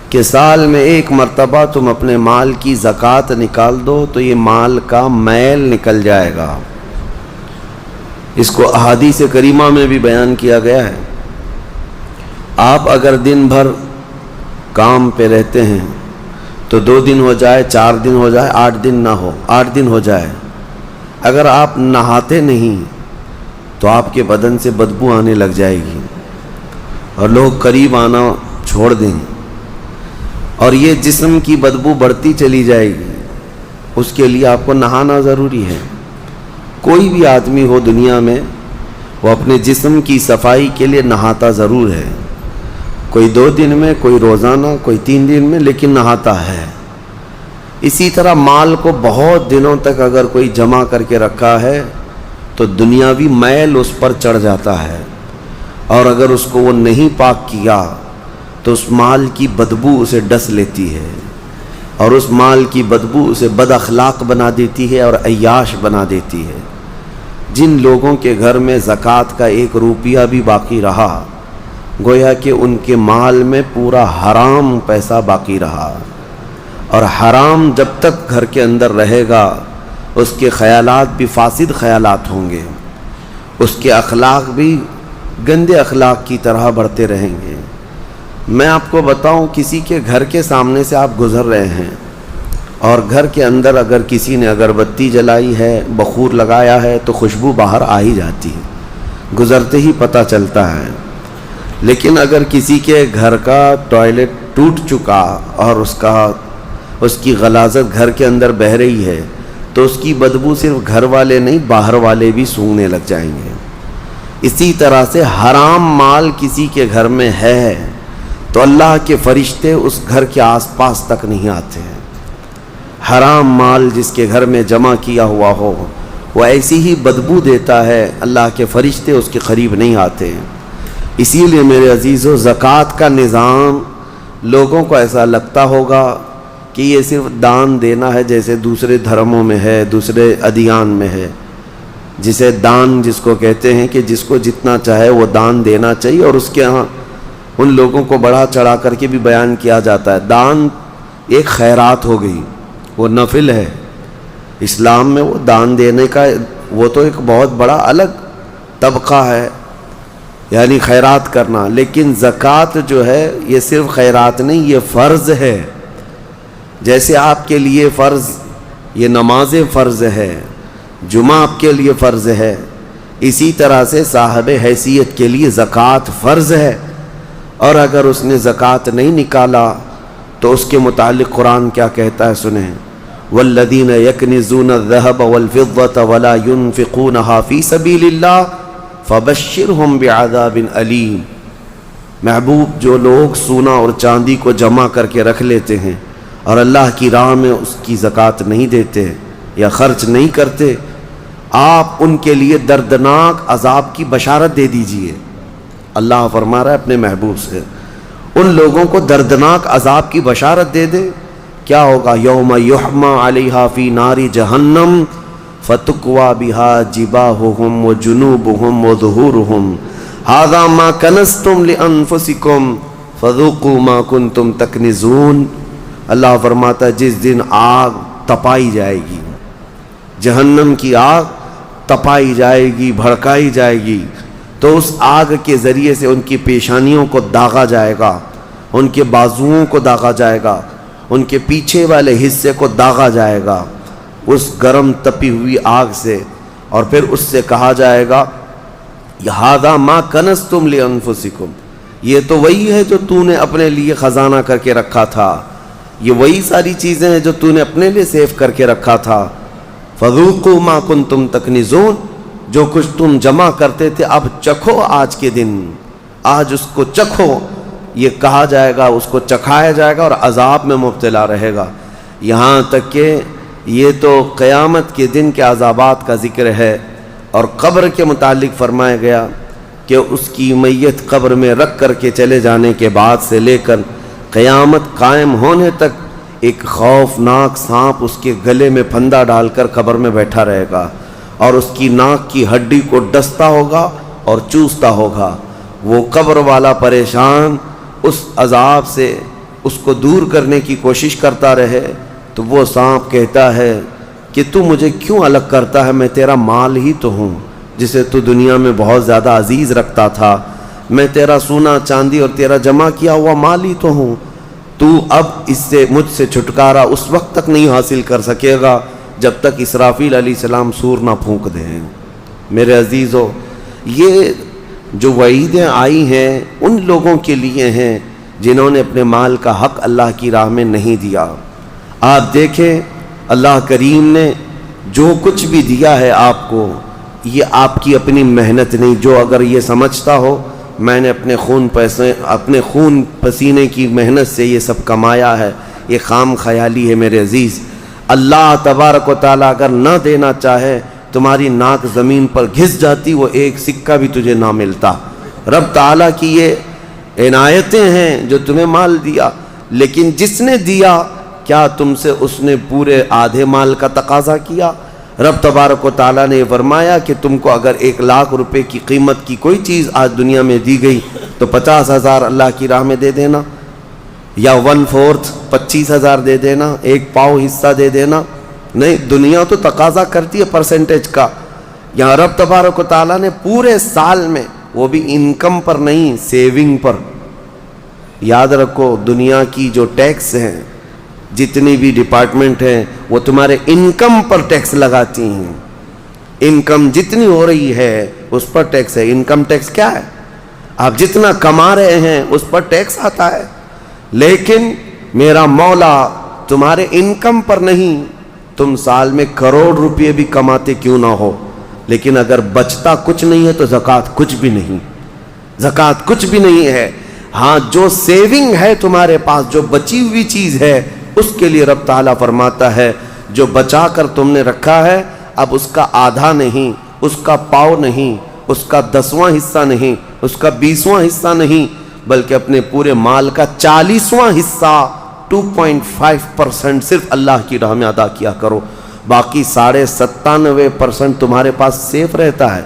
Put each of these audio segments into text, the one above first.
کہ سال میں ایک مرتبہ تم اپنے مال کی زکوٰۃ نکال دو تو یہ مال کا میل نکل جائے گا۔ اس کو احادیث کریمہ میں بھی بیان کیا گیا ہے۔ آپ اگر دن بھر کام پہ رہتے ہیں تو 2 دن ہو جائے، 4 دن ہو جائے، 8 دن نہ ہو، 8 دن ہو جائے، اگر آپ نہاتے نہیں تو آپ کے بدن سے بدبو آنے لگ جائے گی اور لوگ قریب آنا چھوڑ دیں، اور یہ جسم کی بدبو بڑھتی چلی جائے گی۔ اس کے لیے آپ کو نہانا ضروری ہے۔ کوئی بھی آدمی ہو دنیا میں، وہ اپنے جسم کی صفائی کے لیے نہاتا ضرور ہے، کوئی 2 دن میں، کوئی روزانہ، کوئی 3 دن میں، لیکن نہاتا ہے۔ اسی طرح مال کو بہت دنوں تک اگر کوئی جمع کر کے رکھا ہے تو دنیاوی میل اس پر چڑھ جاتا ہے، اور اگر اس کو وہ نہیں پاک کیا تو اس مال کی بدبو اسے ڈس لیتی ہے، اور اس مال کی بدبو اسے بد اخلاق بنا دیتی ہے اور عیاش بنا دیتی ہے۔ جن لوگوں کے گھر میں زکوٰۃ کا 1 روپیہ بھی باقی رہا، گویا کہ ان کے مال میں پورا حرام پیسہ باقی رہا، اور حرام جب تک گھر کے اندر رہے گا اس کے خیالات بھی فاسد خیالات ہوں گے، اس کے اخلاق بھی گندے اخلاق کی طرح بڑھتے رہیں گے۔ میں آپ کو بتاؤں، کسی کے گھر کے سامنے سے آپ گزر رہے ہیں اور گھر کے اندر اگر کسی نے اگربتی جلائی ہے، بخور لگایا ہے تو خوشبو باہر آ ہی جاتی ہے، گزرتے ہی پتہ چلتا ہے۔ لیکن اگر کسی کے گھر کا ٹوائلٹ ٹوٹ چکا اور اس کی غلاظت گھر کے اندر بہہ رہی ہے تو اس کی بدبو صرف گھر والے نہیں، باہر والے بھی سونگنے لگ جائیں گے۔ اسی طرح سے حرام مال کسی کے گھر میں ہے تو اللہ کے فرشتے اس گھر کے آس پاس تک نہیں آتے ہیں۔ حرام مال جس کے گھر میں جمع کیا ہوا ہو وہ ایسی ہی بدبو دیتا ہے، اللہ کے فرشتے اس کے قریب نہیں آتے ہیں۔ اسی لیے میرے عزیزو، زکوٰۃ کا نظام لوگوں کو ایسا لگتا ہوگا کہ یہ صرف دان دینا ہے، جیسے دوسرے دھرموں میں ہے، دوسرے ادیان میں ہے، جسے دان جس کو کہتے ہیں کہ جس کو جتنا چاہے وہ دان دینا چاہیے، اور اس کے ہاں ان لوگوں کو بڑھا چڑھا کر کے بھی بیان کیا جاتا ہے۔ دان ایک خیرات ہو گئی، وہ نفل ہے۔ اسلام میں وہ دان دینے کا وہ تو ایک بہت بڑا الگ طبقہ ہے، یعنی خیرات کرنا۔ لیکن زکوٰۃ جو ہے یہ صرف خیرات نہیں، یہ فرض ہے۔ جیسے آپ کے لیے فرض یہ نماز فرض ہے، جمعہ آپ کے لیے فرض ہے، اسی طرح سے صاحب حیثیت کے لیے زکوٰۃ فرض ہے، اور اگر اس نے زکوٰۃ نہیں نکالا تو اس کے متعلق قرآن کیا کہتا ہے سنیں۔ والذین یکنزون الذهب والفضة ولا ينفقونها في سبیل اللہ فبشرهم بعذاب علیم۔ محبوب، جو لوگ سونا اور چاندی کو جمع کر کے رکھ لیتے ہیں اور اللہ کی راہ میں اس کی زکوٰۃ نہیں دیتے یا خرچ نہیں کرتے، آپ ان کے لیے دردناک عذاب کی بشارت دے دیجئے۔ اللہ فرما رہا ہے اپنے محبوب سے، ان لوگوں کو دردناک عذاب کی بشارت دے دے۔ کیا ہوگا؟ یوم یحما علیہا فی نار جہنم فتکوی بہا جباہہم وجنوبہم وظہورہم ھذا ما کنزتم لانفسکم فذوقوا ما کنتم تکنزون۔ اللہ فرماتا ہے جس دن آگ تپائی جائے گی، جہنم کی آگ تپائی جائے گی، بھڑکائی جائے گی، تو اس آگ کے ذریعے سے ان کی پیشانیوں کو داغا جائے گا، ان کے بازوؤں کو داغا جائے گا، ان کے پیچھے والے حصے کو داغا جائے گا اس گرم تپی ہوئی آگ سے، اور پھر اس سے کہا جائے گا ھذا ما کنزتم لانفسکم، یہ تو وہی ہے جو تو نے اپنے لیے خزانہ کر کے رکھا تھا، یہ وہی ساری چیزیں ہیں جو تو نے اپنے لیے سیو کر کے رکھا تھا۔ فذوقوا ما کنتم تکنزون، جو کچھ تم جمع کرتے تھے اب چکھو آج کے دن، آج اس کو چکھو، یہ کہا جائے گا، اس کو چکھایا جائے گا اور عذاب میں مبتلا رہے گا۔ یہاں تک کہ یہ تو قیامت کے دن کے عذابات کا ذکر ہے، اور قبر کے متعلق فرمایا گیا کہ اس کی میت قبر میں رکھ کر کے چلے جانے کے بعد سے لے کر قیامت قائم ہونے تک ایک خوفناک سانپ اس کے گلے میں پھندا ڈال کر قبر میں بیٹھا رہے گا، اور اس کی ناک کی ہڈی کو ڈستا ہوگا اور چوستا ہوگا۔ وہ قبر والا پریشان اس عذاب سے، اس کو دور کرنے کی کوشش کرتا رہے تو وہ سانپ کہتا ہے کہ تو مجھے کیوں الگ کرتا ہے، میں تیرا مال ہی تو ہوں جسے تو دنیا میں بہت زیادہ عزیز رکھتا تھا، میں تیرا سونا چاندی اور تیرا جمع کیا ہوا مال ہی تو ہوں، تو اب اس سے مجھ سے چھٹکارا اس وقت تک نہیں حاصل کر سکے گا جب تک اسرافیل علیہ السلام سور نہ پھونک دیں۔ میرے عزیزو، یہ جو وعیدیں آئی ہیں ان لوگوں کے لیے ہیں جنہوں نے اپنے مال کا حق اللہ کی راہ میں نہیں دیا۔ آپ دیکھیں اللہ کریم نے جو کچھ بھی دیا ہے آپ کو، یہ آپ کی اپنی محنت نہیں، جو اگر یہ سمجھتا ہو میں نے اپنے خون پسینے کی محنت سے یہ سب کمایا ہے، یہ خام خیالی ہے میرے عزیز۔ اللہ تبارک و تعالیٰ اگر نہ دینا چاہے تمہاری ناک زمین پر گھس جاتی، وہ ایک سکہ بھی تجھے نہ ملتا۔ رب تعالیٰ کی یہ عنایتیں ہیں جو تمہیں مال دیا، لیکن جس نے دیا کیا تم سے اس نے پورے آدھے مال کا تقاضا کیا؟ رب تبارک و تعالیٰ نے فرمایا کہ تم کو اگر 1,00,000 روپے کی قیمت کی کوئی چیز آج دنیا میں دی گئی تو 50,000 اللہ کی راہ میں دے دینا، یا 1/4 25,000 دے دینا، 1 پاؤ حصہ دے دینا۔ نہیں، دنیا تو تقاضا کرتی ہے پرسنٹیج کا۔ یہاں رب تبارک و تعالیٰ نے پورے سال میں، وہ بھی انکم پر نہیں، سیونگ پر۔ یاد رکھو دنیا کی جو ٹیکس ہیں، جتنی بھی ڈپارٹمنٹ ہیں، وہ تمہارے انکم پر ٹیکس لگاتی ہیں۔ انکم جتنی ہو رہی ہے اس پر ٹیکس ہے۔ انکم ٹیکس کیا ہے؟ آپ جتنا کما رہے ہیں اس پر ٹیکس آتا ہے، لیکن میرا مولا تمہارے انکم پر نہیں۔ تم سال میں کروڑ روپے بھی کماتے کیوں نہ ہو، لیکن اگر بچتا کچھ نہیں ہے تو زکوٰۃ کچھ بھی نہیں، زکوٰۃ کچھ بھی نہیں ہے۔ ہاں، جو سیونگ ہے تمہارے پاس، جو بچی ہوئی چیز ہے، اس کے لیے رب تعالیٰ فرماتا ہے جو بچا کر تم نے رکھا ہے، اب اس کا آدھا نہیں، اس کا پاؤ نہیں، اس کا 10واں حصہ نہیں، اس کا 20واں حصہ نہیں، بلکہ اپنے پورے مال کا 40واں حصہ 2.5% صرف اللہ کی راہ میں ادا کیا کرو۔ باقی 97.5% تمہارے پاس سیف رہتا ہے،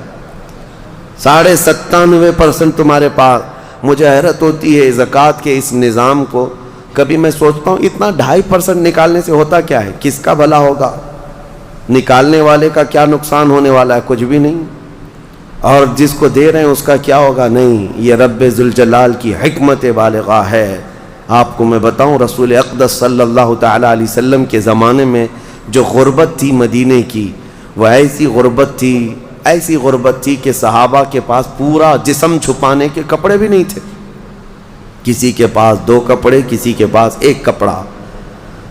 97.5% تمہارے پاس۔ مجھے حیرت ہوتی ہے زکوٰۃ کے اس نظام کو، کبھی میں سوچتا ہوں اتنا 2.5% نکالنے سے ہوتا کیا ہے؟ کس کا بھلا ہوگا؟ نکالنے والے کا کیا نقصان ہونے والا ہے؟ کچھ بھی نہیں۔ اور جس کو دے رہے ہیں اس کا کیا ہوگا؟ نہیں۔ یہ رب ذوالجلال کی حکمت بالغہ ہے۔ آپ کو میں بتاؤں، رسول اقدس صلی اللہ تعالیٰ علیہ وسلم کے زمانے میں جو غربت تھی مدینے کی، وہ ایسی غربت تھی کہ صحابہ کے پاس پورا جسم چھپانے کے کپڑے بھی نہیں تھے۔ کسی کے پاس 2 کپڑے، کسی کے پاس 1 کپڑا،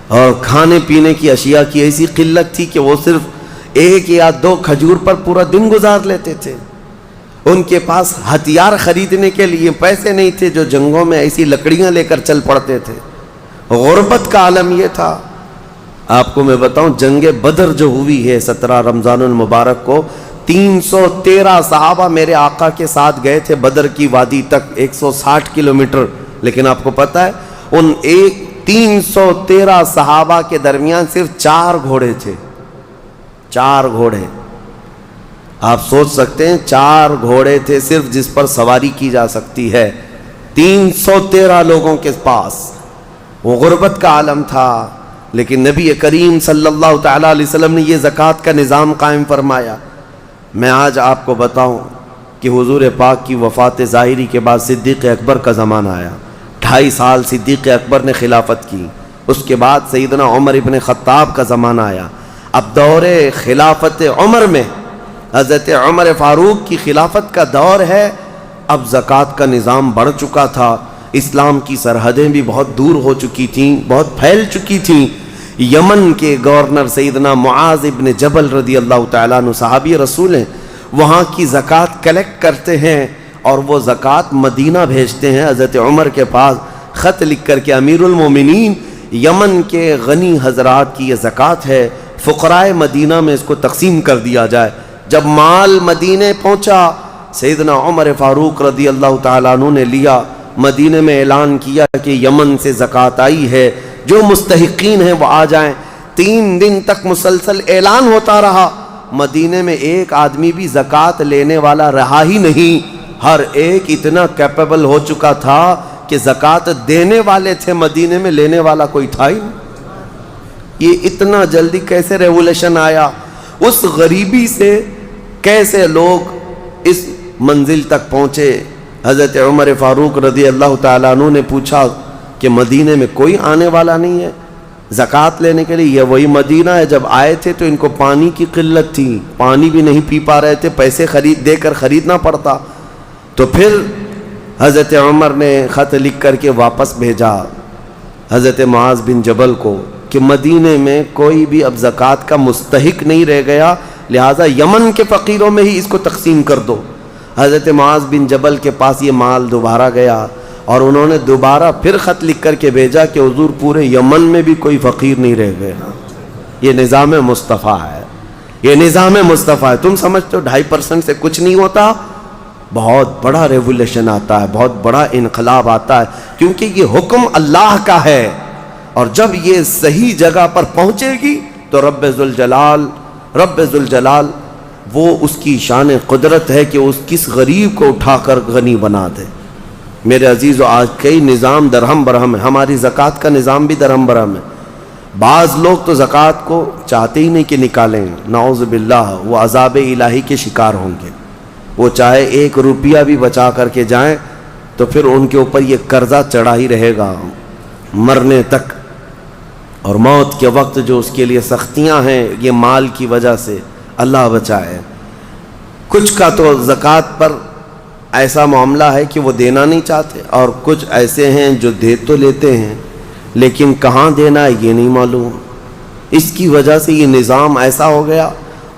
اور کھانے پینے کی اشیاء کی ایسی قلت تھی کہ وہ صرف 1 یا 2 کھجور پر پورا دن گزار لیتے تھے۔ ان کے پاس ہتھیار خریدنے کے لیے پیسے نہیں تھے، جو جنگوں میں ایسی لکڑیاں لے کر چل پڑتے تھے۔ غربت کا عالم یہ تھا۔ آپ کو میں بتاؤں، جنگ بدر جو ہوئی ہے 17 رمضان المبارک کو، 313 صحابہ میرے آقا کے ساتھ گئے تھے بدر کی وادی تک، 160 کلومیٹر۔ لیکن آپ کو پتہ ہے ان 313 صحابہ کے درمیان صرف 4 گھوڑے تھے، 4 گھوڑے۔ آپ سوچ سکتے ہیں 4 گھوڑے تھے صرف جس پر سواری کی جا سکتی ہے 313 لوگوں کے پاس۔ وہ غربت کا عالم تھا، لیکن نبی کریم صلی اللہ تعالیٰ علیہ وسلم نے یہ زکوٰۃ کا نظام قائم فرمایا۔ میں آج آپ کو بتاؤں کہ حضور پاک کی وفات ظاہری کے بعد صدیق اکبر کا زمانہ آیا، 2.5 سال صدیق اکبر نے خلافت کی۔ اس کے بعد سیدنا عمر ابن خطاب کا زمانہ آیا۔ اب دور خلافت عمر میں حضرت عمر فاروق کی خلافت کا دور ہے۔ اب زکوٰۃ کا نظام بڑھ چکا تھا، اسلام کی سرحدیں بھی بہت دور ہو چکی تھیں، بہت پھیل چکی تھیں۔ یمن کے گورنر سیدنا معاذ ابن جبل رضی اللہ تعالیٰ عنہ صحابی رسول ہیں، وہاں کی زکوٰۃ کلیکٹ کرتے ہیں اور وہ زکوٰۃ مدینہ بھیجتے ہیں حضرت عمر کے پاس، خط لکھ کر کے امیر المومنین، یمن کے غنی حضرات کی یہ زکوٰۃ ہے، فقرائے مدینہ میں اس کو تقسیم کر دیا جائے۔ جب مال مدینے پہنچا، سیدنا عمر فاروق رضی اللہ تعالیٰ عنہ نے لیا، مدینے میں اعلان کیا کہ یمن سے زکوٰۃ آئی ہے، جو مستحقین ہیں وہ آ جائیں۔ 3 دن تک مسلسل اعلان ہوتا رہا، مدینے میں ایک آدمی بھی زکوٰۃ لینے والا رہا ہی نہیں۔ ہر ایک اتنا کیپیبل ہو چکا تھا کہ زکوٰۃ دینے والے تھے مدینے میں، لینے والا کوئی تھا ہی نہیں۔ یہ اتنا جلدی کیسے ریولیوشن آیا؟ اس غریبی سے کیسے لوگ اس منزل تک پہنچے؟ حضرت عمر فاروق رضی اللہ تعالیٰ عنہ نے پوچھا کہ مدینے میں کوئی آنے والا نہیں ہے زکوٰۃ لینے کے لیے؟ یہ وہی مدینہ ہے جب آئے تھے تو ان کو پانی کی قلت تھی، پانی بھی نہیں پی پا رہے تھے، پیسے دے کر خریدنا پڑتا۔ تو پھر حضرت عمر نے خط لکھ کر کے واپس بھیجا حضرت معاذ بن جبل کو کہ مدینے میں کوئی بھی اب زکوٰۃ کا مستحق نہیں رہ گیا، لہٰذا یمن کے فقیروں میں ہی اس کو تقسیم کر دو۔ حضرت معاذ بن جبل کے پاس یہ مال دوبارہ گیا اور انہوں نے دوبارہ پھر خط لکھ کر کے بھیجا کہ حضور پورے یمن میں بھی کوئی فقیر نہیں رہ گیا۔ یہ نظام مصطفیٰ ہے، یہ نظام مصطفیٰ ہے۔ تم سمجھتے ہو 2.5% سے کچھ نہیں ہوتا؟ بہت بڑا ریولیوشن آتا ہے، بہت بڑا انقلاب آتا ہے، کیونکہ یہ حکم اللہ کا ہے، اور جب یہ صحیح جگہ پر پہنچے گی تو رب ذوالجلال وہ اس کی شان قدرت ہے کہ اس کس غریب کو اٹھا کر غنی بنا دے۔ میرے عزیزو، آج کئی نظام درہم برہم ہے، ہماری زکوٰۃ کا نظام بھی درہم برہم ہے۔ بعض لوگ تو زکوٰۃ کو چاہتے ہی نہیں کہ نکالیں، نعوذ باللہ، وہ عذاب الہی کے شکار ہوں گے۔ وہ چاہے 1 روپیہ بھی بچا کر کے جائیں تو پھر ان کے اوپر یہ قرضہ چڑھا ہی رہے گا مرنے تک، اور موت کے وقت جو اس کے لیے سختیاں ہیں یہ مال کی وجہ سے، اللہ بچائے۔ کچھ کا تو زکوٰۃ پر ایسا معاملہ ہے کہ وہ دینا نہیں چاہتے، اور کچھ ایسے ہیں جو دے تو لیتے ہیں لیکن کہاں دینا ہے یہ نہیں معلوم۔ اس کی وجہ سے یہ نظام ایسا ہو گیا،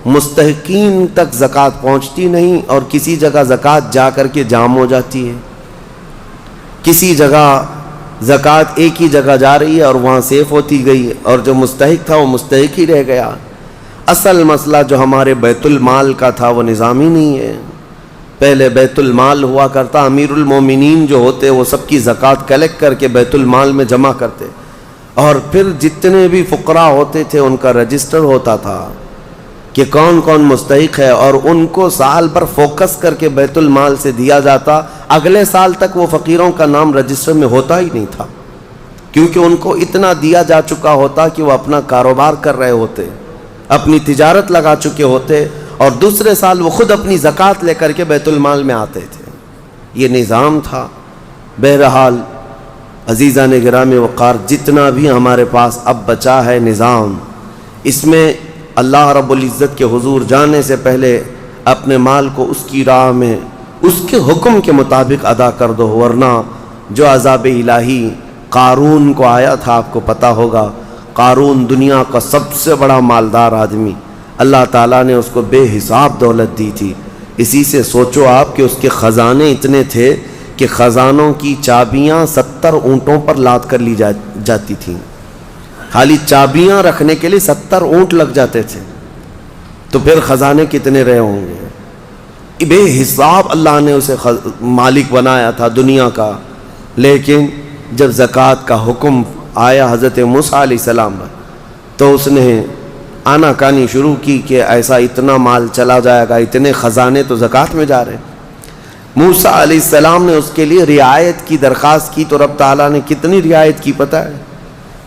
مستحقین تک زکوٰۃ پہنچتی نہیں، اور کسی جگہ زکوٰۃ جا کر کے جام ہو جاتی ہے، کسی جگہ زکوٰۃ ایک ہی جگہ جا رہی ہے اور وہاں سیف ہوتی گئی، اور جو مستحق تھا وہ مستحق ہی رہ گیا۔ اصل مسئلہ جو ہمارے بیت المال کا تھا وہ نظام ہی نہیں ہے۔ پہلے بیت المال ہوا کرتا، امیر المومنین جو ہوتے وہ سب کی زکوٰۃ کلیکٹ کر کے بیت المال میں جمع کرتے، اور پھر جتنے بھی فقراء ہوتے تھے ان کا رجسٹر ہوتا تھا کہ کون کون مستحق ہے، اور ان کو سال بھر فوکس کر کے بیت المال سے دیا جاتا۔ اگلے سال تک وہ فقیروں کا نام رجسٹر میں ہوتا ہی نہیں تھا، کیونکہ ان کو اتنا دیا جا چکا ہوتا کہ وہ اپنا کاروبار کر رہے ہوتے، اپنی تجارت لگا چکے ہوتے، اور دوسرے سال وہ خود اپنی زکوٰۃ لے کر کے بیت المال میں آتے تھے۔ یہ نظام تھا۔ بہرحال عزیزان گرامی وقار، جتنا بھی ہمارے پاس اب بچا ہے نظام، اس میں اللہ رب العزت کے حضور جانے سے پہلے اپنے مال کو اس کی راہ میں اس کے حکم کے مطابق ادا کر دو، ورنہ جو عذاب الہی قارون کو آیا تھا، آپ کو پتہ ہوگا، قارون دنیا کا سب سے بڑا مالدار آدمی، اللہ تعالیٰ نے اس کو بے حساب دولت دی تھی۔ اسی سے سوچو آپ کہ اس کے خزانے اتنے تھے کہ خزانوں کی چابیاں 70 اونٹوں پر لاد کر لی جاتی تھیں، خالی چابیاں رکھنے کے لیے 70 اونٹ لگ جاتے تھے، تو پھر خزانے کتنے رہے ہوں گے۔ بے حساب اللہ نے اسے مالک بنایا تھا دنیا کا، لیکن جب زکوٰۃ کا حکم آیا حضرت موسیٰ علیہ السلام پر، تو اس نے آنا کانی شروع کی کہ ایسا اتنا مال چلا جائے گا، اتنے خزانے تو زکوٰۃ میں جا رہے ہیں۔ موسیٰ علیہ السلام نے اس کے لیے رعایت کی درخواست کی، تو رب تعالیٰ نے کتنی رعایت کی پتہ ہے؟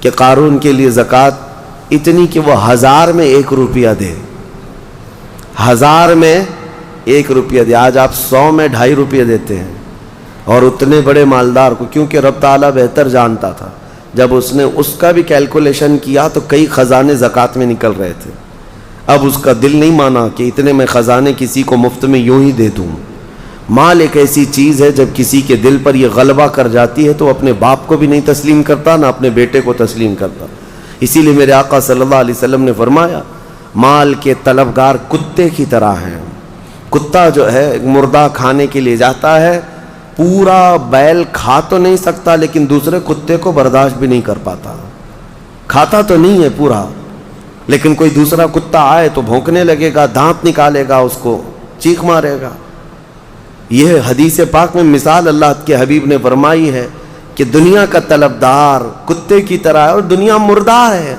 کہ قارون کے لیے زکوٰۃ اتنی کہ وہ 1000 میں 1 روپیہ دے، 1000 میں 1 روپیہ دے۔ آج آپ 100 میں 2.5 روپیہ دیتے ہیں، اور اتنے بڑے مالدار کو، کیونکہ رب تعالیٰ بہتر جانتا تھا، جب اس نے اس کا بھی کیلکولیشن کیا تو کئی خزانے زکوٰۃ میں نکل رہے تھے۔ اب اس کا دل نہیں مانا کہ اتنے میں خزانے کسی کو مفت میں یوں ہی دے دوں۔ مال ایک ایسی چیز ہے جب کسی کے دل پر یہ غلبہ کر جاتی ہے تو اپنے باپ کو بھی نہیں تسلیم کرتا، نہ اپنے بیٹے کو تسلیم کرتا۔ اسی لیے میرے آقا صلی اللہ علیہ وسلم نے فرمایا، مال کے طلبگار کتے کی طرح ہیں۔ کتا جو ہے مردہ کھانے کے لیے جاتا ہے، پورا بیل کھا تو نہیں سکتا لیکن دوسرے کتے کو برداشت بھی نہیں کر پاتا، کھاتا تو نہیں ہے پورا، لیکن کوئی دوسرا کتا آئے تو بھونکنے لگے گا، دانت نکالے گا، اس کو چیخ مارے گا۔ یہ حدیث پاک میں مثال اللہ کے حبیب نے فرمائی ہے کہ دنیا کا طلبدار کتے کی طرح ہے، اور دنیا مردار ہے۔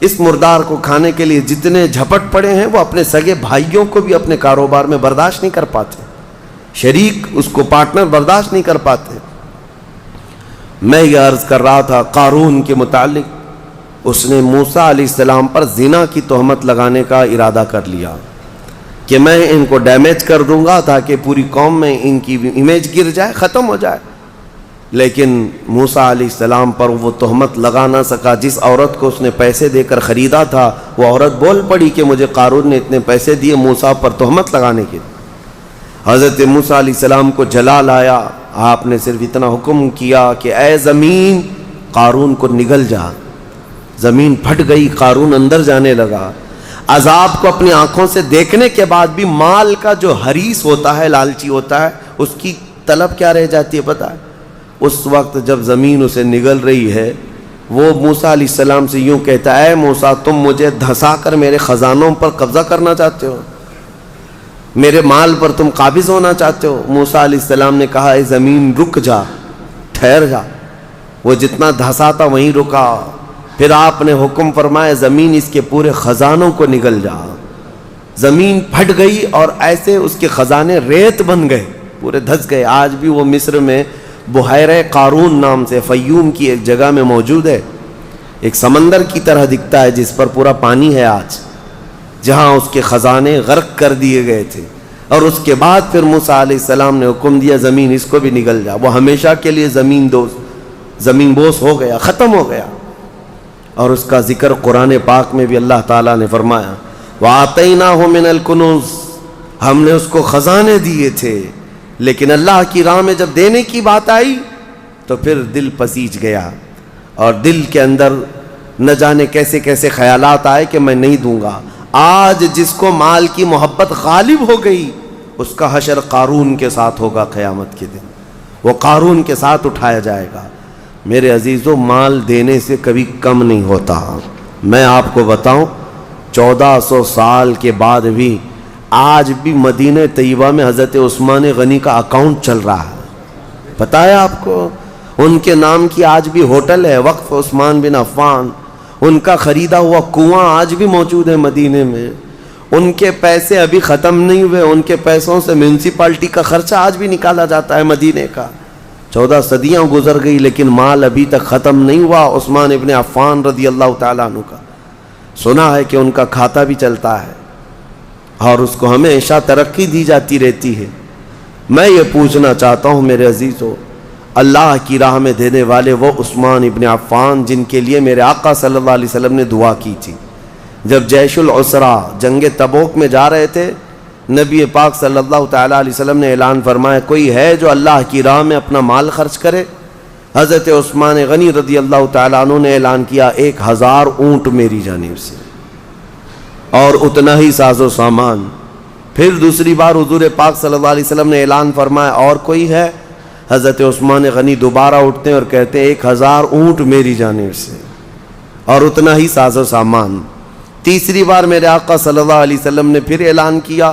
اس مردار کو کھانے کے لیے جتنے جھپٹ پڑے ہیں وہ اپنے سگے بھائیوں کو بھی اپنے کاروبار میں برداشت نہیں کر پاتے، شریک اس کو پارٹنر برداشت نہیں کر پاتے۔ میں یہ عرض کر رہا تھا قارون کے متعلق، اس نے موسیٰ علیہ السلام پر زنا کی تہمت لگانے کا ارادہ کر لیا کہ میں ان کو ڈیمیج کر دوں گا تاکہ پوری قوم میں ان کی امیج گر جائے، ختم ہو جائے. لیکن موسیٰ علیہ السلام پر وہ تہمت لگا نہ سکا. جس عورت کو اس نے پیسے دے کر خریدا تھا وہ عورت بول پڑی کہ مجھے قارون نے اتنے پیسے دیے موسیٰ پر تہمت لگانے کے. حضرت موسیٰ علیہ السلام کو جلال آیا. آپ نے صرف اتنا حکم کیا کہ اے زمین قارون کو نگل جا. زمین پھٹ گئی، قارون اندر جانے لگا. عذاب کو اپنی آنکھوں سے دیکھنے کے بعد بھی مال کا جو حریص ہوتا ہے، لالچی ہوتا ہے، اس کی طلب کیا رہ جاتی ہے پتہ ہے؟ اس وقت جب زمین اسے نگل رہی ہے وہ موسیٰ علیہ السلام سے یوں کہتا ہے، اے موسیٰ تم مجھے دھسا کر میرے خزانوں پر قبضہ کرنا چاہتے ہو، میرے مال پر تم قابض ہونا چاہتے ہو. موسیٰ علیہ السلام نے کہا اے زمین رک جا، ٹھہر جا. وہ جتنا دھسا تھا وہیں رکا. پھر آپ نے حکم فرمایا زمین اس کے پورے خزانوں کو نگل جا. زمین پھٹ گئی اور ایسے اس کے خزانے ریت بن گئے، پورے دھس گئے. آج بھی وہ مصر میں بحیرہ قارون نام سے فیوم کی ایک جگہ میں موجود ہے. ایک سمندر کی طرح دکھتا ہے جس پر پورا پانی ہے آج، جہاں اس کے خزانے غرق کر دیے گئے تھے. اور اس کے بعد پھر موسیٰ علیہ السلام نے حکم دیا زمین اس کو بھی نگل جا. وہ ہمیشہ کے لیے زمین بوس ہو گیا، ختم ہو گیا. اور اس کا ذکر قرآن پاک میں بھی اللہ تعالیٰ نے فرمایا وَآتَيْنَاهُ مِنَ الْكُنُوزِ، ہم نے اس کو خزانے دیے تھے. لیکن اللہ کی راہ میں جب دینے کی بات آئی تو پھر دل پسیج گیا اور دل کے اندر نہ جانے کیسے کیسے خیالات آئے کہ میں نہیں دوں گا. آج جس کو مال کی محبت غالب ہو گئی اس کا حشر قارون کے ساتھ ہوگا. قیامت کے دن وہ قارون کے ساتھ اٹھایا جائے گا. میرے عزیزو مال دینے سے کبھی کم نہیں ہوتا. میں آپ کو بتاؤں 1400 سال کے بعد بھی آج بھی مدینہ طیبہ میں حضرت عثمان غنی کا اکاؤنٹ چل رہا ہے. پتہ ہے آپ کو؟ ان کے نام کی آج بھی ہوٹل ہے وقف عثمان بن عفان. ان کا خریدا ہوا کنواں آج بھی موجود ہے مدینے میں. ان کے پیسے ابھی ختم نہیں ہوئے. ان کے پیسوں سے میونسپلٹی کا خرچہ آج بھی نکالا جاتا ہے مدینے کا. 14 صدیاں گزر گئی لیکن مال ابھی تک ختم نہیں ہوا. عثمان ابن عفان رضی اللہ تعالیٰ عنہ کا سنا ہے کہ ان کا کھاتا بھی چلتا ہے اور اس کو ہمیشہ ترقی دی جاتی رہتی ہے. میں یہ پوچھنا چاہتا ہوں میرے عزیزو، اللہ کی راہ میں دینے والے وہ عثمان ابن عفان جن کے لیے میرے آقا صلی اللہ علیہ وسلم نے دعا کی تھی. جب جیش العسرہ جنگ تبوک میں جا رہے تھے نبی پاک صلی اللہ تعالیٰ علیہ وسلم نے اعلان فرمایا کوئی ہے جو اللہ کی راہ میں اپنا مال خرچ کرے؟ حضرت عثمان غنی رضی اللہ تعالیٰ عنہ نے اعلان کیا 1000 اونٹ میری جانب سے اور اتنا ہی ساز و سامان. پھر دوسری بار حضور پاک صلی اللہ علیہ وسلم نے اعلان فرمایا اور کوئی ہے؟ حضرت عثمان غنی دوبارہ اٹھتے ہیں اور کہتے ہیں 1000 اونٹ میری جانب سے اور اتنا ہی ساز و سامان. تیسری بار میرے آقا صلی اللہ علیہ وسلم نے پھر اعلان کیا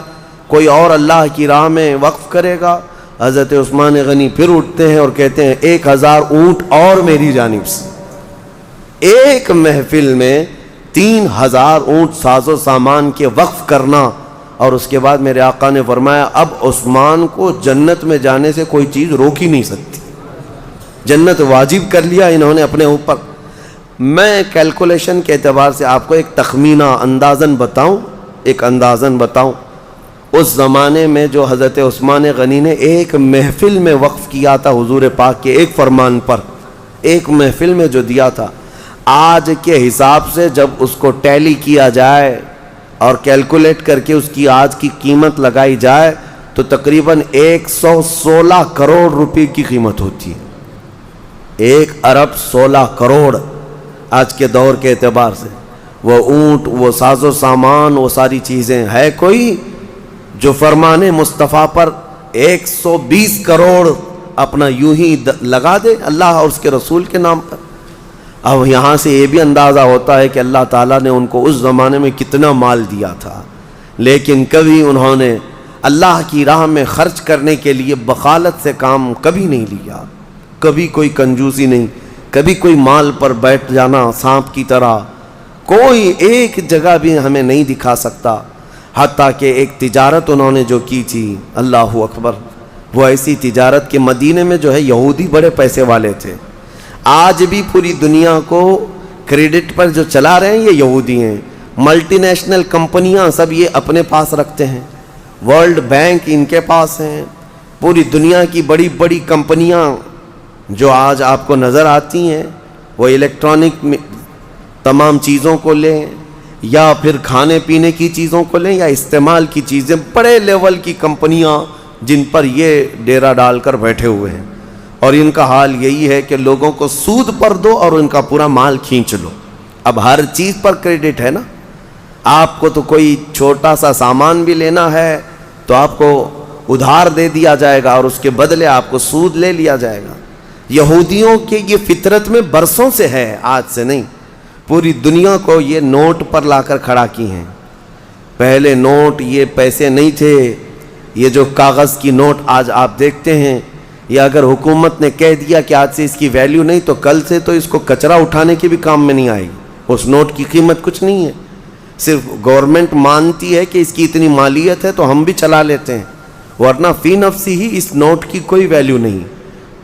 کوئی اور اللہ کی راہ میں وقف کرے گا؟ حضرت عثمان غنی پھر اٹھتے ہیں اور کہتے ہیں 1000 اونٹ اور میری جانب سے. ایک محفل میں 3000 اونٹ ساز و سامان کے وقف کرنا. اور اس کے بعد میرے آقا نے فرمایا اب عثمان کو جنت میں جانے سے کوئی چیز روک ہی نہیں سکتی. جنت واجب کر لیا انہوں نے اپنے اوپر. میں کیلکولیشن کے اعتبار سے آپ کو ایک تخمینہ اندازاً بتاؤں. اس زمانے میں جو حضرت عثمان غنی نے ایک محفل میں وقف کیا تھا حضور پاک کے ایک فرمان پر، ایک محفل میں جو دیا تھا، آج کے حساب سے جب اس کو ٹیلی کیا جائے اور کیلکولیٹ کر کے اس کی آج کی قیمت لگائی جائے تو تقریباً 116 کروڑ روپے کی قیمت ہوتی ہے. 1 ارب 16 کروڑ آج کے دور کے اعتبار سے. وہ اونٹ، وہ ساز و سامان، وہ ساری چیزیں، ہے کوئی جو فرمان مصطفیٰ پر 120 کروڑ اپنا یوں ہی لگا دے اللہ اور اس کے رسول کے نام پر؟ اب یہاں سے یہ بھی اندازہ ہوتا ہے کہ اللہ تعالیٰ نے ان کو اس زمانے میں کتنا مال دیا تھا. لیکن کبھی انہوں نے اللہ کی راہ میں خرچ کرنے کے لیے بخالت سے کام کبھی نہیں لیا. کبھی کوئی کنجوسی نہیں، کبھی کوئی مال پر بیٹھ جانا سانپ کی طرح کوئی ایک جگہ بھی ہمیں نہیں دکھا سکتا. حتیٰ کہ ایک تجارت انہوں نے جو کی تھی، اللہ اکبر، وہ ایسی تجارت کہ مدینے میں جو ہے یہودی بڑے پیسے والے تھے. آج بھی پوری دنیا کو کریڈٹ پر جو چلا رہے ہیں یہ یہودی ہیں. ملٹی نیشنل کمپنیاں سب یہ اپنے پاس رکھتے ہیں. ورلڈ بینک ان کے پاس ہیں. پوری دنیا کی بڑی بڑی کمپنیاں جو آج آپ کو نظر آتی ہیں، وہ الیکٹرانک تمام چیزوں کو لیں یا پھر کھانے پینے کی چیزوں کو لیں یا استعمال کی چیزیں، بڑے لیول کی کمپنیاں جن پر یہ ڈیرا ڈال کر بیٹھے ہوئے ہیں. اور ان کا حال یہی ہے کہ لوگوں کو سود پر دو اور ان کا پورا مال کھینچ لو. اب ہر چیز پر کریڈٹ ہے نا. آپ کو تو کوئی چھوٹا سا سامان بھی لینا ہے تو آپ کو ادھار دے دیا جائے گا اور اس کے بدلے آپ کو سود لے لیا جائے گا. یہودیوں کی یہ فطرت میں برسوں سے ہے، آج سے نہیں. پوری دنیا کو یہ نوٹ پر لا کر کھڑا کی ہیں. پہلے نوٹ یہ پیسے نہیں تھے، یہ جو کاغذ کی نوٹ آج آپ دیکھتے ہیں، یا اگر حکومت نے کہہ دیا کہ آج سے اس کی ویلیو نہیں تو کل سے تو اس کو کچرا اٹھانے کے بھی کام میں نہیں آئے گی. اس نوٹ کی قیمت کچھ نہیں ہے. صرف گورنمنٹ مانتی ہے کہ اس کی اتنی مالیت ہے تو ہم بھی چلا لیتے ہیں، ورنہ فی نفسی ہی اس نوٹ کی کوئی ویلیو نہیں.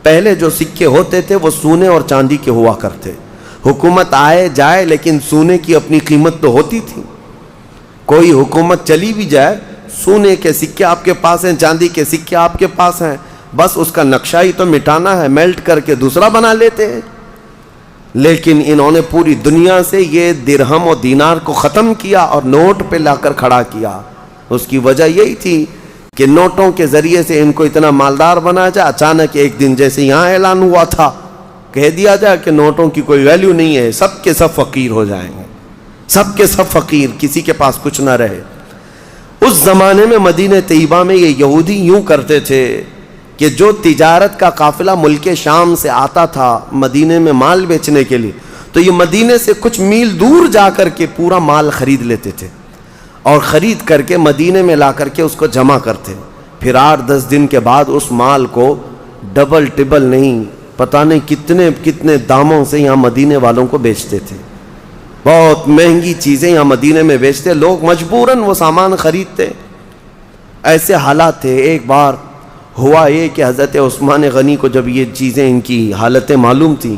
پہلے جو سکے ہوتے تھے وہ سونے اور چاندی کے ہوا کرتے. حکومت آئے جائے لیکن سونے کی اپنی قیمت تو ہوتی تھی. کوئی حکومت چلی بھی جائے، سونے کے سکے آپ کے پاس ہیں، چاندی کے سکے آپ کے پاس ہیں، بس اس کا نقشہ ہی تو مٹانا ہے، میلٹ کر کے دوسرا بنا لیتے ہیں. لیکن انہوں نے پوری دنیا سے یہ درہم اور دینار کو ختم کیا اور نوٹ پہ لا کر کھڑا کیا. اس کی وجہ یہی تھی کہ نوٹوں کے ذریعے سے ان کو اتنا مالدار بنا جائے. اچانک ایک دن جیسے یہاں اعلان ہوا تھا، کہہ دیا جائے کہ نوٹوں کی کوئی ویلیو نہیں ہے، سب کے سب فقیر ہو جائیں گے، سب کے سب فقیر، کسی کے پاس کچھ نہ رہے. اس زمانے میں مدینہ طیبہ میں یہ یہودی یوں کرتے تھے کہ جو تجارت کا قافلہ ملک شام سے آتا تھا مدینے میں مال بیچنے کے لیے، تو یہ مدینے سے کچھ میل دور جا کر کے پورا مال خرید لیتے تھے اور خرید کر کے مدینے میں لا کر کے اس کو جمع کرتے. پھر 8-10 دن کے بعد اس مال کو ڈبل ٹبل نہیں، پتہ نہیں کتنے کتنے داموں سے یہاں مدینے والوں کو بیچتے تھے. بہت مہنگی چیزیں یہاں مدینے میں بیچتے، لوگ مجبوراً وہ سامان خریدتے. ایسے حالات تھے. ایک بار ہوا یہ کہ حضرت عثمان غنی کو جب یہ چیزیں، ان کی حالتیں معلوم تھیں،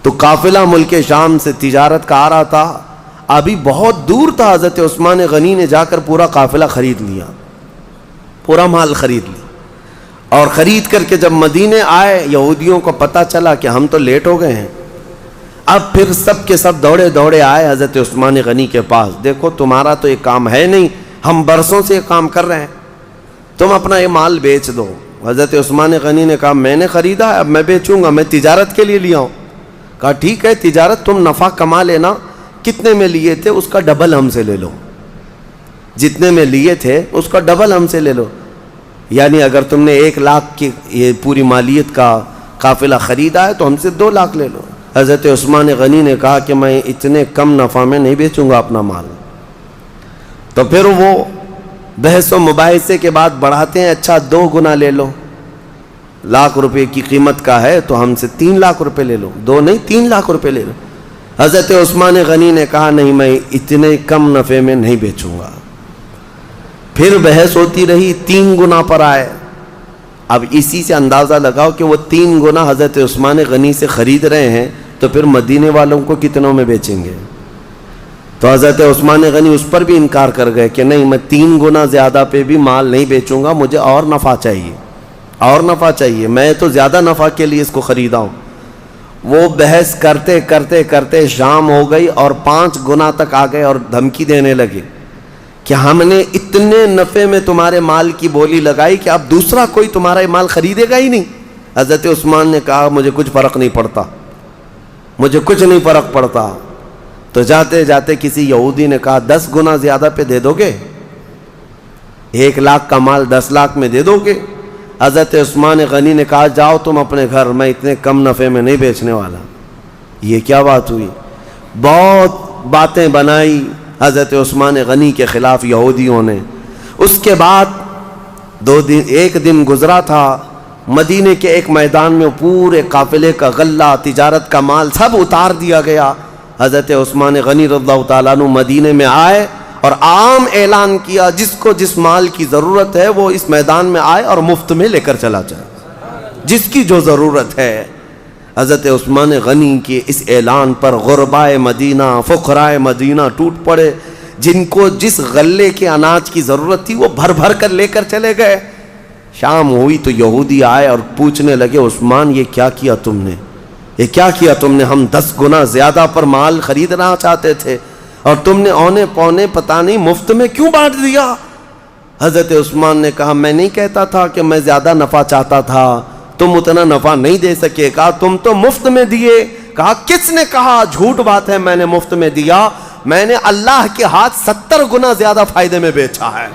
تو قافلہ ملک شام سے تجارت کا آ رہا تھا. ابھی بہت دور تھا، حضرت عثمان غنی نے جا کر پورا قافلہ خرید لیا، پورا مال خرید لیا. اور خرید کر کے جب مدینے آئے، یہودیوں کو پتہ چلا کہ ہم تو لیٹ ہو گئے ہیں. اب پھر سب کے سب دوڑے دوڑے آئے حضرت عثمان غنی کے پاس. دیکھو تمہارا تو یہ کام ہے نہیں، ہم برسوں سے یہ کام کر رہے ہیں، تم اپنا یہ مال بیچ دو. حضرت عثمان غنی نے کہا میں نے خریدا ہے، اب میں بیچوں گا، میں تجارت کے لیے لیا ہوں. کہا ٹھیک ہے تجارت، تم نفع کما لینا. کتنے میں لیے تھے اس کا ڈبل ہم سے لے لو، جتنے میں لیے تھے اس کا ڈبل ہم سے لے لو. یعنی اگر تم نے 1 لاکھ کی یہ پوری مالیت کا قافلہ خریدا ہے تو ہم سے 2 لاکھ لے لو. حضرت عثمان غنی نے کہا کہ میں اتنے کم نفع میں نہیں بیچوں گا اپنا مال. تو پھر وہ بحث و مباحثے کے بعد بڑھاتے ہیں، اچھا 2 گنا لے لو، 1 لاکھ روپے کی قیمت کا ہے تو ہم سے 3 لاکھ روپے لے لو. 2 نہیں 3 لاکھ روپے لے لو. حضرت عثمان غنی نے کہا نہیں، میں اتنے کم نفع میں نہیں بیچوں گا. پھر بحث ہوتی رہی، 3 گنا پر آئے. اب اسی سے اندازہ لگاؤ کہ وہ 3 گنا حضرت عثمان غنی سے خرید رہے ہیں تو پھر مدینے والوں کو کتنوں میں بیچیں گے. تو حضرت عثمان غنی اس پر بھی انکار کر گئے کہ نہیں، میں 3 گنا زیادہ پہ بھی مال نہیں بیچوں گا، مجھے اور نفع چاہیے، اور نفع چاہیے، میں تو زیادہ نفع کے لیے اس کو خریدا ہوں. وہ بحث کرتے کرتے کرتے شام ہو گئی اور 5 گنا تک آ گئے اور دھمکی دینے لگے کہ ہم نے اتنے نفع میں تمہارے مال کی بولی لگائی کہ اب دوسرا کوئی تمہارا یہ مال خریدے گا ہی نہیں. حضرت عثمان نے کہا مجھے کچھ فرق نہیں پڑتا، مجھے کچھ نہیں فرق پڑتا. تو جاتے جاتے کسی یہودی نے کہا 10 گنا زیادہ پہ دے دو گے؟ 1 لاکھ کا مال 10 لاکھ میں دے دو گے؟ حضرت عثمان غنی نے کہا جاؤ تم اپنے گھر، میں اتنے کم نفع میں نہیں بیچنے والا. یہ کیا بات ہوئی؟ بہت باتیں بنائی حضرت عثمان غنی کے خلاف یہودیوں نے. اس کے بعد 1 دن گزرا تھا، مدینے کے ایک میدان میں پورے قافلے کا غلہ، تجارت کا مال سب اتار دیا گیا. حضرت عثمان غنی رضی اللہ تعالیٰ عنہ مدینے میں آئے اور عام اعلان کیا جس کو جس مال کی ضرورت ہے وہ اس میدان میں آئے اور مفت میں لے کر چلا جائے، جس کی جو ضرورت ہے. حضرت عثمان غنی کے اس اعلان پر غربائے مدینہ، فقرائے مدینہ ٹوٹ پڑے. جن کو جس غلے کے اناج کی ضرورت تھی وہ بھر بھر کر لے کر چلے گئے. شام ہوئی تو یہودی آئے اور پوچھنے لگے عثمان یہ کیا کیا تم نے، یہ کیا کیا تم نے؟ ہم 10 گنا زیادہ پر مال خریدنا چاہتے تھے اور تم نے اونے پونے پتہ نہیں مفت میں کیوں بانٹ دیا؟ حضرت عثمان نے کہا میں نہیں کہتا تھا کہ میں زیادہ نفع چاہتا تھا، تم اتنا نفع نہیں دے سکے. کہا تم تو مفت میں دیے. کہا کس نے کہا؟ جھوٹ بات ہے، میں نے مفت میں دیا. میں نے اللہ کے ہاتھ 70 گنا زیادہ فائدے میں بیچا ہے.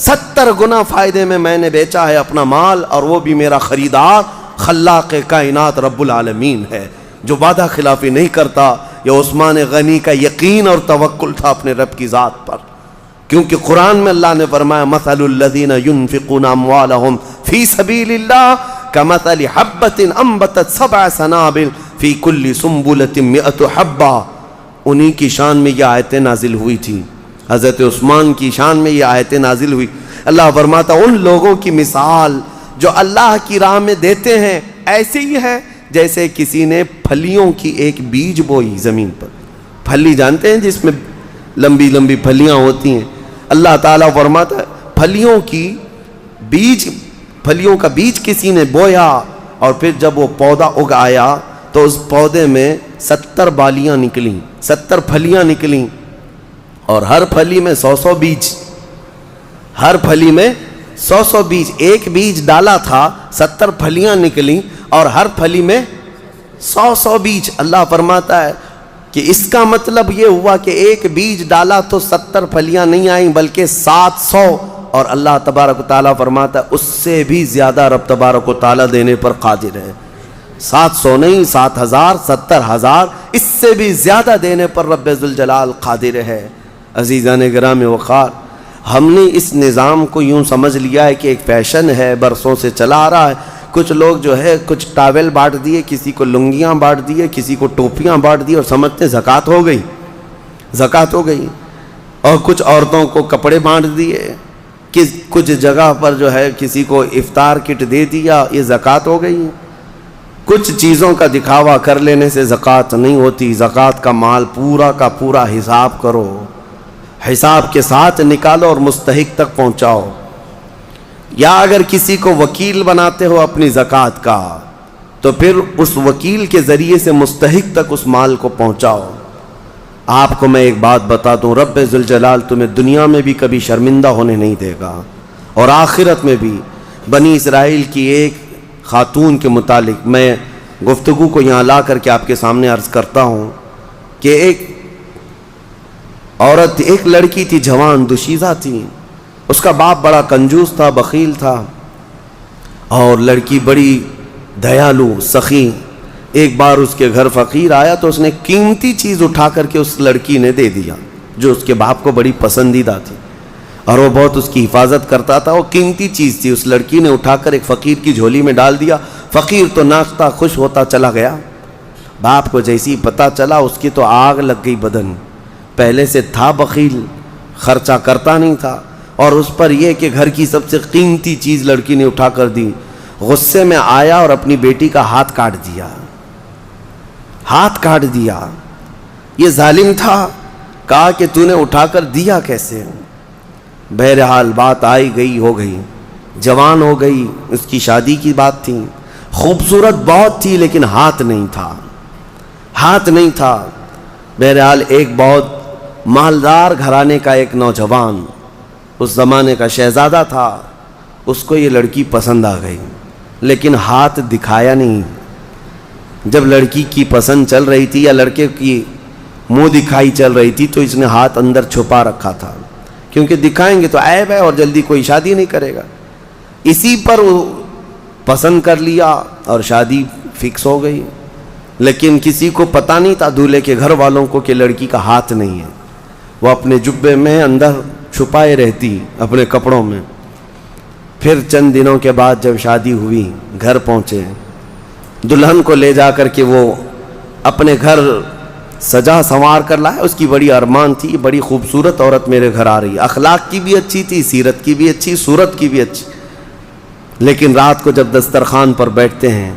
70 گنا فائدے میں نے بیچا ہے اپنا مال، اور وہ بھی میرا خریدار خلاق کائنات رب العالمین ہے جو وعدہ خلافی نہیں کرتا. یہ عثمان غنی کا یقین اور توکل تھا اپنے رب کی ذات پر، کیونکہ قرآن میں اللہ نے فرمایا مثل الذین ينفقون اموالهم فی سبیل اللہ کمثل حبۃ انبتت 7 سنابل فی کل سنبلۃ 100 حبہ. انہی کی شان میں یہ آیتیں نازل ہوئی تھیں، حضرت عثمان کی شان میں یہ آیتیں نازل ہوئی. اللہ فرماتا ان لوگوں کی مثال جو اللہ کی راہ میں دیتے ہیں ایسے ہی ہے جیسے کسی نے پھلیوں کی ایک بیج بوئی زمین پر. پھلی جانتے ہیں جس میں لمبی لمبی پھلیاں ہوتی ہیں. اللہ تعالیٰ فرماتا ہے پھلیوں کا بیج کسی نے بویا اور پھر جب وہ پودا اگ آیا تو اس پودے میں 70 بالیاں نکلیں، 70 پھلیاں نکلیں، اور ہر پھلی میں 100 بیج، ہر پھلی میں 100 بیج. ایک بیج ڈالا تھا، 70 پھلیاں نکلیں اور ہر پھلی میں 100 بیج. اللہ فرماتا ہے کہ اس کا مطلب یہ ہوا کہ ایک بیج ڈالا تو 70 پھلیاں نہیں آئیں بلکہ 700. اور اللہ تبارک و تعالیٰ فرماتا ہے اس سے بھی زیادہ رب تبارک و تعالیٰ دینے پر قادر ہے. 700 نہیں، 7000، 70,000، اس سے بھی زیادہ دینے پر رب ذوالجلال قادر ہے. عزیزان گرامی وقار، ہم نے اس نظام کو یوں سمجھ لیا ہے کہ ایک فیشن ہے، برسوں سے چلا آ رہا ہے. کچھ لوگ جو ہے کچھ ٹاول بانٹ دیے، کسی کو لنگیاں بانٹ دیے، کسی کو ٹوپیاں بانٹ دی اور سمجھتے زکوٰۃ ہو گئی، زکوٰۃ ہو گئی. اور کچھ عورتوں کو کپڑے بانٹ دیے، کچھ جگہ پر جو ہے کسی کو افطار کٹ دے دیا، یہ زکوٰۃ ہو گئی. کچھ چیزوں کا دکھاوا کر لینے سے زکوٰۃ نہیں ہوتی. زکوٰۃ کا مال پورا کا پورا حساب کرو، حساب کے ساتھ نکالو اور مستحق تک پہنچاؤ. یا اگر کسی کو وکیل بناتے ہو اپنی زکوٰۃ کا تو پھر اس وکیل کے ذریعے سے مستحق تک اس مال کو پہنچاؤ. آپ کو میں ایک بات بتا دوں، رب ذوالجلال تمہیں دنیا میں بھی کبھی شرمندہ ہونے نہیں دے گا اور آخرت میں بھی. بنی اسرائیل کی ایک خاتون کے متعلق میں گفتگو کو یہاں لا کر کے آپ کے سامنے عرض کرتا ہوں کہ ایک عورت، ایک لڑکی تھی، جوان دوشیزہ تھی. اس کا باپ بڑا کنجوس تھا، بخیل تھا، اور لڑکی بڑی دیالو سخی. ایک بار اس کے گھر فقیر آیا تو اس نے قیمتی چیز اٹھا کر کے اس لڑکی نے دے دیا جو اس کے باپ کو بڑی پسندیدہ تھی اور وہ بہت اس کی حفاظت کرتا تھا. وہ قیمتی چیز تھی، اس لڑکی نے اٹھا کر ایک فقیر کی جھولی میں ڈال دیا. فقیر تو ناچتا خوش ہوتا چلا گیا. باپ کو جیسی پتہ چلا اس کی تو آگ لگ گئی بدن. پہلے سے تھا بخیل، خرچہ کرتا نہیں تھا، اور اس پر یہ کہ گھر کی سب سے قیمتی چیز لڑکی نے اٹھا کر دی. غصے میں آیا اور اپنی بیٹی کا ہاتھ کاٹ دیا، ہاتھ کاٹ دیا. یہ ظالم تھا. کہا کہ تو نے اٹھا کر دیا کیسے؟ بہرحال بات آئی گئی ہو گئی، جوان ہو گئی. اس کی شادی کی بات تھی، خوبصورت بہت تھی لیکن ہاتھ نہیں تھا، ہاتھ نہیں تھا. بہرحال ایک بہت مالدار گھرانے کا ایک نوجوان، اس زمانے کا شہزادہ تھا، اس کو یہ لڑکی پسند آ گئی لیکن ہاتھ دکھایا نہیں. جب لڑکی کی پسند چل رہی تھی یا لڑکے کی منہ دکھائی چل رہی تھی تو اس نے ہاتھ اندر چھپا رکھا تھا، کیونکہ دکھائیں گے تو عیب ہے اور جلدی کوئی شادی نہیں کرے گا. اسی پر وہ پسند کر لیا اور شادی فکس ہو گئی. لیکن کسی کو پتہ نہیں تھا دولہے کے گھر والوں کو کہ لڑکی کا ہاتھ نہیں ہے. وہ اپنے جبے میں اندر چھپائے رہتی اپنے کپڑوں میں. پھر چند دنوں کے بعد جب شادی ہوئی، گھر پہنچے، دلہن کو لے جا کر کے وہ اپنے گھر سجا سنوار کر لائے. اس کی بڑی ارمان تھی، بڑی خوبصورت عورت میرے گھر آ رہی، اخلاق کی بھی اچھی تھی، سیرت کی بھی اچھی، صورت کی بھی اچھی. لیکن رات کو جب دسترخوان پر بیٹھتے ہیں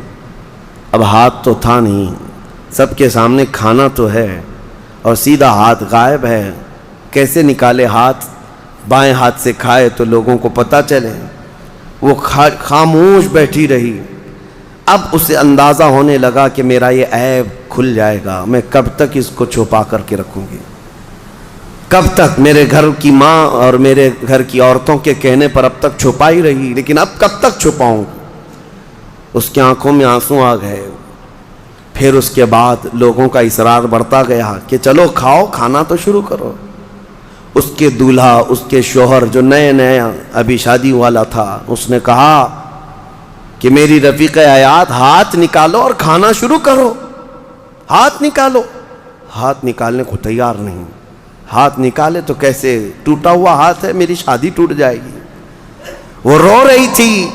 اب ہاتھ تو تھا نہیں، سب کے سامنے کھانا تو ہے اور سیدھا ہاتھ غائب ہے، کیسے نکالے ہاتھ؟ بائیں ہاتھ سے کھائے تو لوگوں کو پتہ چلے۔ وہ خاموش بیٹھی رہی۔ اب اسے اندازہ ہونے لگا کہ میرا یہ عیب کھل جائے گا، میں کب تک اس کو چھپا کر کے رکھوں گی؟ کب تک؟ میرے گھر کی ماں اور میرے گھر کی عورتوں کے کہنے پر اب تک چھپا ہی رہی، لیکن اب کب تک چھپاؤں؟ اس کی آنکھوں میں آنسو آ گئے۔ پھر اس کے بعد لوگوں کا اصرار بڑھتا گیا کہ چلو کھاؤ، کھانا تو شروع کرو۔ اس کے دولہا، اس کے شوہر جو نئے نئے ابھی شادی والا تھا، اس نے کہا کہ میری رفیق حیات، ہاتھ نکالو اور کھانا شروع کرو، ہاتھ نکالو۔ ہاتھ نکالنے کو تیار نہیں۔ ہاتھ نکالے تو کیسے؟ ٹوٹا ہوا ہاتھ ہے، میری شادی ٹوٹ جائے گی۔ وہ رو رہی تھی،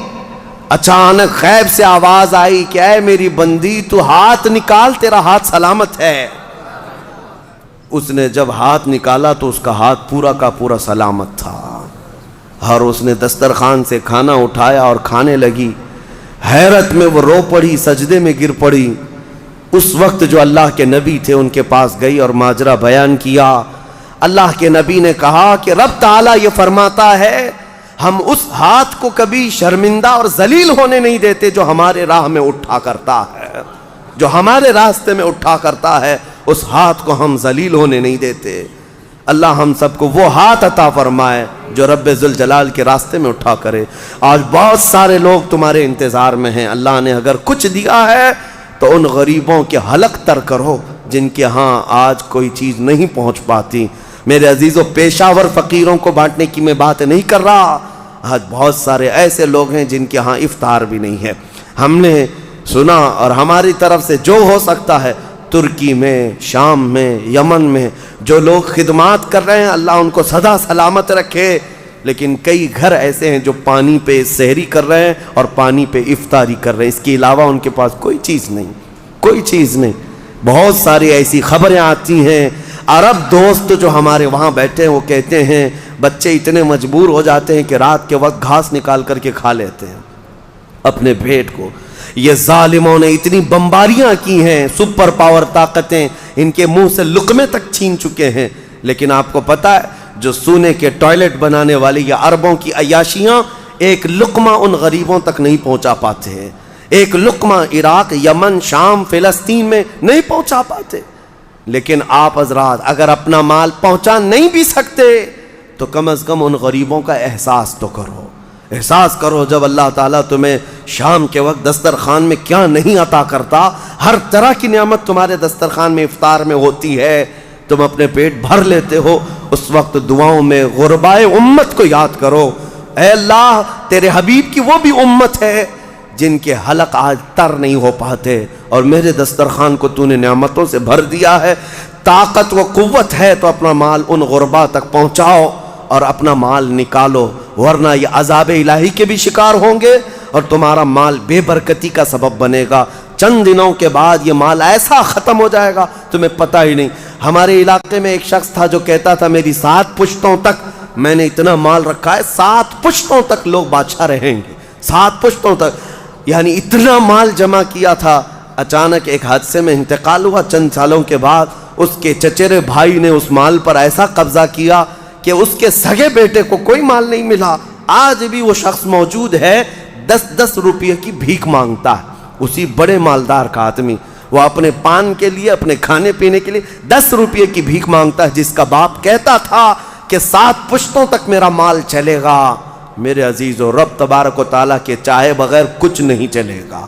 اچانک غیب سے آواز آئی کہ اے میری بندی، تو ہاتھ نکال، تیرا ہاتھ سلامت ہے۔ اس نے جب ہاتھ نکالا تو اس کا ہاتھ پورا کا پورا سلامت تھا، اور اس نے دسترخوان سے کھانا اٹھایا اور کھانے لگی۔ حیرت میں وہ رو پڑی، سجدے میں گر پڑی۔ اس وقت جو اللہ کے نبی تھے ان کے پاس گئی اور ماجرا بیان کیا۔ اللہ کے نبی نے کہا کہ رب تعالیٰ یہ فرماتا ہے، ہم اس ہاتھ کو کبھی شرمندہ اور ذلیل ہونے نہیں دیتے جو ہمارے راہ میں اٹھا کرتا ہے، جو ہمارے راستے میں اٹھا کرتا ہے، اس ہاتھ کو ہم ذلیل ہونے نہیں دیتے۔ اللہ ہم سب کو وہ ہاتھ عطا فرمائے جو رب ذوالجلال کے راستے میں اٹھا کرے۔ آج بہت سارے لوگ تمہارے انتظار میں ہیں، اللہ نے اگر کچھ دیا ہے تو ان غریبوں کے حلق تر کرو جن کے ہاں آج کوئی چیز نہیں پہنچ پاتی۔ میرے عزیزوں، پیشہ ور فقیروں کو بانٹنے کی میں بات نہیں کر رہا، آج بہت سارے ایسے لوگ ہیں جن کے ہاں افطار بھی نہیں ہے۔ ہم نے سنا اور ہماری طرف سے جو ہو سکتا ہے، ترکی میں، شام میں، یمن میں جو لوگ خدمات کر رہے ہیں، اللہ ان کو سدا سلامت رکھے۔ لیکن کئی گھر ایسے ہیں جو پانی پہ سحری کر رہے ہیں اور پانی پہ افطاری کر رہے ہیں، اس کے علاوہ ان کے پاس کوئی چیز نہیں، کوئی چیز نہیں۔ بہت ساری ایسی خبریں آتی ہیں، عرب دوست جو ہمارے وہاں بیٹھے ہیں وہ کہتے ہیں بچے اتنے مجبور ہو جاتے ہیں کہ رات کے وقت گھاس نکال کر کے کھا لیتے ہیں اپنے پیٹ کو۔ یہ ظالموں نے اتنی بمباریاں کی ہیں، سپر پاور طاقتیں ان کے منہ سے لقمے تک چھین چکے ہیں، لیکن آپ کو پتا ہے جو سونے کے ٹوائلٹ بنانے والی یا عربوں کی عیاشیاں ایک لقمہ ان غریبوں تک نہیں پہنچا پاتے ہیں، ایک لقمہ عراق، یمن، شام، فلسطین میں نہیں پہنچا پاتے۔ لیکن آپ حضرات اگر اپنا مال پہنچا نہیں بھی سکتے تو کم از کم ان غریبوں کا احساس تو کرو، احساس کرو۔ جب اللہ تعالیٰ تمہیں شام کے وقت دسترخوان میں کیا نہیں عطا کرتا، ہر طرح کی نعمت تمہارے دسترخوان میں افطار میں ہوتی ہے، تم اپنے پیٹ بھر لیتے ہو، اس وقت دعاؤں میں غربائے امت کو یاد کرو۔ اے اللہ، تیرے حبیب کی وہ بھی امت ہے جن کے حلق آج تر نہیں ہو پاتے، اور میرے دسترخوان کو تو نے نعمتوں سے بھر دیا ہے۔ طاقت و قوت ہے تو اپنا مال ان غربا تک پہنچاؤ اور اپنا مال نکالو، ورنہ یہ عذاب الہی کے بھی شکار ہوں گے اور تمہارا مال بے برکتی کا سبب بنے گا۔ چند دنوں کے بعد یہ مال ایسا ختم ہو جائے گا تمہیں پتہ ہی نہیں۔ ہمارے علاقے میں ایک شخص تھا جو کہتا تھا میری 7 پشتوں تک میں نے اتنا مال رکھا ہے، 7 پشتوں تک لوگ بادشاہ رہیں گے، 7 پشتوں تک، یعنی اتنا مال جمع کیا تھا۔ اچانک ایک حادثے میں انتقال ہوا، چند سالوں کے بعد اس کے چچیرے بھائی نے اس مال پر ایسا قبضہ کیا کہ اس کے سگے بیٹے کو کوئی مال نہیں ملا۔ آج بھی وہ شخص موجود ہے، 10-10 روپے کی بھیک مانگتا ہے، اسی بڑے مالدار کا آدمی، وہ اپنے پان کے لیے، اپنے کھانے پینے کے لیے 10 روپے کی بھیک مانگتا ہے، جس کا باپ کہتا تھا کہ 7 پشتوں تک میرا مال چلے گا۔ میرے عزیزو، رب تبارک و تعالیٰ کے چاہے بغیر کچھ نہیں چلے گا۔